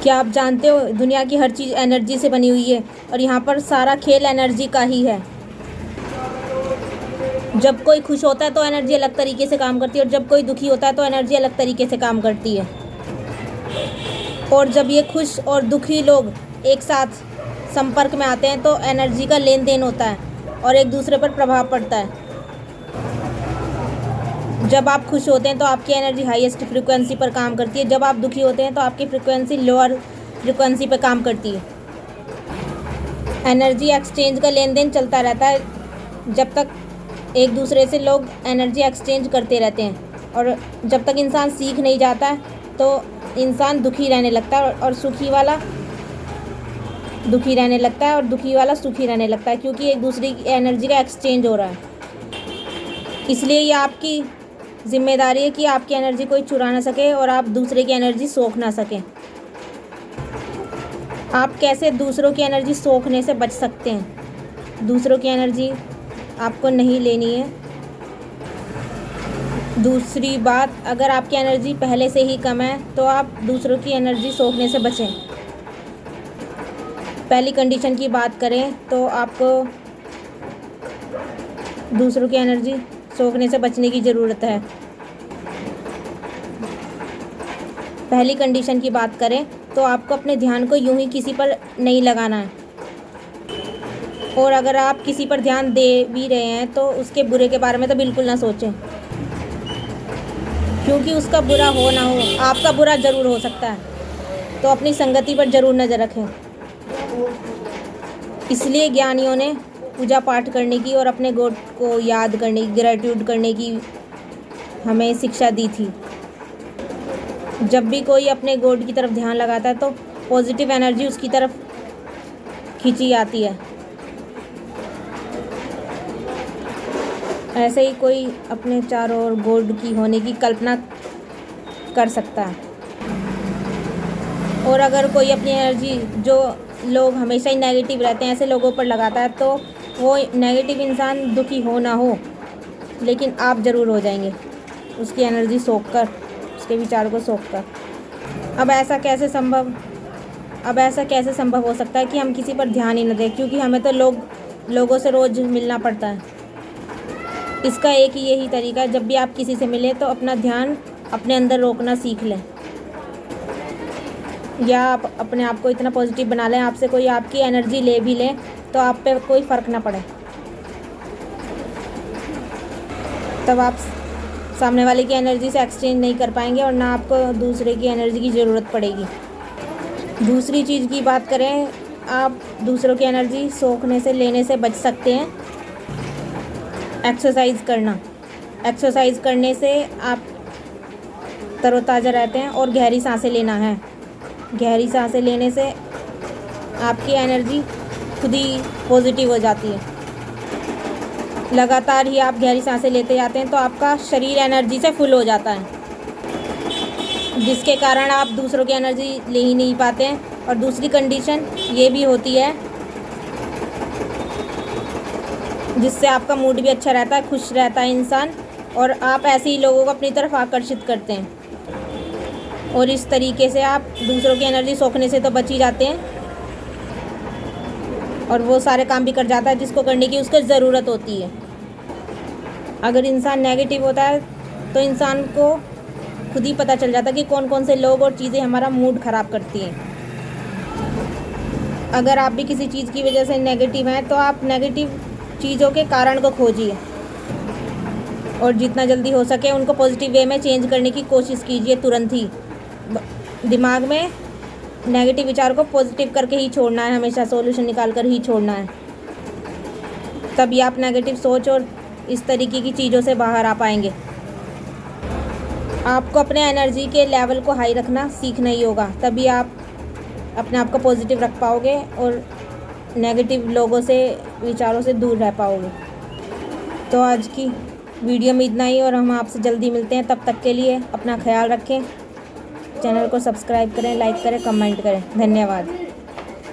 क्या आप जानते हो दुनिया की हर चीज़ एनर्जी से बनी हुई है और यहाँ पर सारा खेल एनर्जी का ही है। जब कोई खुश होता है तो एनर्जी अलग तरीके से काम करती है और जब कोई दुखी होता है तो एनर्जी अलग तरीके से काम करती है। और जब ये खुश और दुखी लोग एक साथ संपर्क में आते हैं तो एनर्जी का लेन देन होता है और एक दूसरे पर प्रभाव पड़ता है। जब आप खुश होते हैं तो आपकी एनर्जी हाईएस्ट फ्रिक्वेंसी पर काम करती है, जब आप दुखी होते हैं तो आपकी फ्रिक्वेंसी लोअर फ्रिक्वेंसी पर काम करती है। एनर्जी एक्सचेंज का लेन देन चलता रहता है जब तक एक दूसरे से लोग एनर्जी एक्सचेंज करते रहते हैं, और जब तक इंसान सीख नहीं जाता है तो इंसान दुखी रहने लगता है और सुखी वाला दुखी रहने लगता है और दुखी वाला सुखी रहने लगता है, क्योंकि एक दूसरे की एनर्जी का एक्सचेंज हो रहा है। इसलिए ये आपकी जिम्मेदारी है कि आपकी एनर्जी कोई चुरा ना सके और आप दूसरे की एनर्जी सोख ना सकें। आप कैसे दूसरों की एनर्जी सोखने से बच सकते हैं? दूसरों की एनर्जी आपको नहीं लेनी है। दूसरी बात, अगर आपकी एनर्जी पहले से ही कम है तो आप दूसरों की एनर्जी सोखने से बचें। पहली कंडीशन की बात करें तो आपको दूसरों की एनर्जी सोखने से बचने की ज़रूरत है। पहली कंडीशन की बात करें तो आपको अपने ध्यान को यूं ही किसी पर नहीं लगाना है, और अगर आप किसी पर ध्यान दे भी रहे हैं तो उसके बुरे के बारे में तो बिल्कुल ना सोचें, क्योंकि उसका बुरा हो ना हो आपका बुरा ज़रूर हो सकता है। तो अपनी संगति पर ज़रूर नज़र रखें। इसलिए ज्ञानियों ने पूजा पाठ करने की और अपने गॉड को याद करने की, ग्रैटिट्यूड करने की हमें शिक्षा दी थी। जब भी कोई अपने गॉड की तरफ ध्यान लगाता है तो पॉजिटिव एनर्जी उसकी तरफ खींची आती है। ऐसे ही कोई अपने चारों ओर गॉड की होने की कल्पना कर सकता है। और अगर कोई अपनी एनर्जी, जो लोग हमेशा ही नेगेटिव रहते हैं, ऐसे लोगों पर लगाता है तो वो नेगेटिव इंसान दुखी हो ना हो लेकिन आप ज़रूर हो जाएंगे उसकी एनर्जी सोख कर, उसके विचारों को सोख कर। अब ऐसा कैसे संभव हो सकता है कि हम किसी पर ध्यान ही न दें, क्योंकि हमें तो लोगों से रोज़ मिलना पड़ता है। इसका एक ही यही तरीका है, जब भी आप किसी से मिलें तो अपना ध्यान अपने अंदर रोकना सीख लें, या आप अपने आप को इतना पॉजिटिव बना लें आपसे कोई आपकी एनर्जी ले भी लें तो आप पे कोई फ़र्क ना पड़े। तब आप सामने वाले की एनर्जी से एक्सचेंज नहीं कर पाएंगे और ना आपको दूसरे की एनर्जी की ज़रूरत पड़ेगी। दूसरी चीज़ की बात करें, आप दूसरों की एनर्जी सोखने से, लेने से बच सकते हैं। एक्सरसाइज करने से आप तरोताज़ा रहते हैं। और गहरी सांसें लेना है। गहरी सांसें लेने से आपकी एनर्जी खुद ही पॉजिटिव हो जाती है। लगातार ही आप गहरी सांसें लेते जाते हैं तो आपका शरीर एनर्जी से फुल हो जाता है, जिसके कारण आप दूसरों की एनर्जी ले ही नहीं पाते हैं। और दूसरी कंडीशन ये भी होती है जिससे आपका मूड भी अच्छा रहता है, खुश रहता है इंसान, और आप ऐसे ही लोगों को अपनी तरफ आकर्षित करते हैं। और इस तरीके से आप दूसरों की एनर्जी सोखने से तो बच ही जाते हैं और वो सारे काम भी कर जाता है जिसको करने की उसको ज़रूरत होती है। अगर इंसान नेगेटिव होता है तो इंसान को खुद ही पता चल जाता है कि कौन कौन से लोग और चीज़ें हमारा मूड ख़राब करती हैं। अगर आप भी किसी चीज़ की वजह से नेगेटिव हैं तो आप नेगेटिव चीज़ों के कारण को खोजिए और जितना जल्दी हो सके उनको पॉजिटिव वे में चेंज करने की कोशिश कीजिए। तुरंत ही दिमाग में नेगेटिव विचार को पॉजिटिव करके ही छोड़ना है, हमेशा सॉल्यूशन निकाल कर ही छोड़ना है। तभी आप नेगेटिव सोच और इस तरीके की चीज़ों से बाहर आ पाएंगे। आपको अपने एनर्जी के लेवल को हाई रखना सीखना ही होगा, तभी आप अपने आप को पॉजिटिव रख पाओगे और नेगेटिव लोगों से, विचारों से दूर रह पाओगे। तो आज की वीडियो में इतना ही और हम आपसे जल्दी मिलते हैं। तब तक के लिए अपना ख्याल रखें। चैनल को सब्सक्राइब करें, लाइक करें, कमेंट करें। धन्यवाद।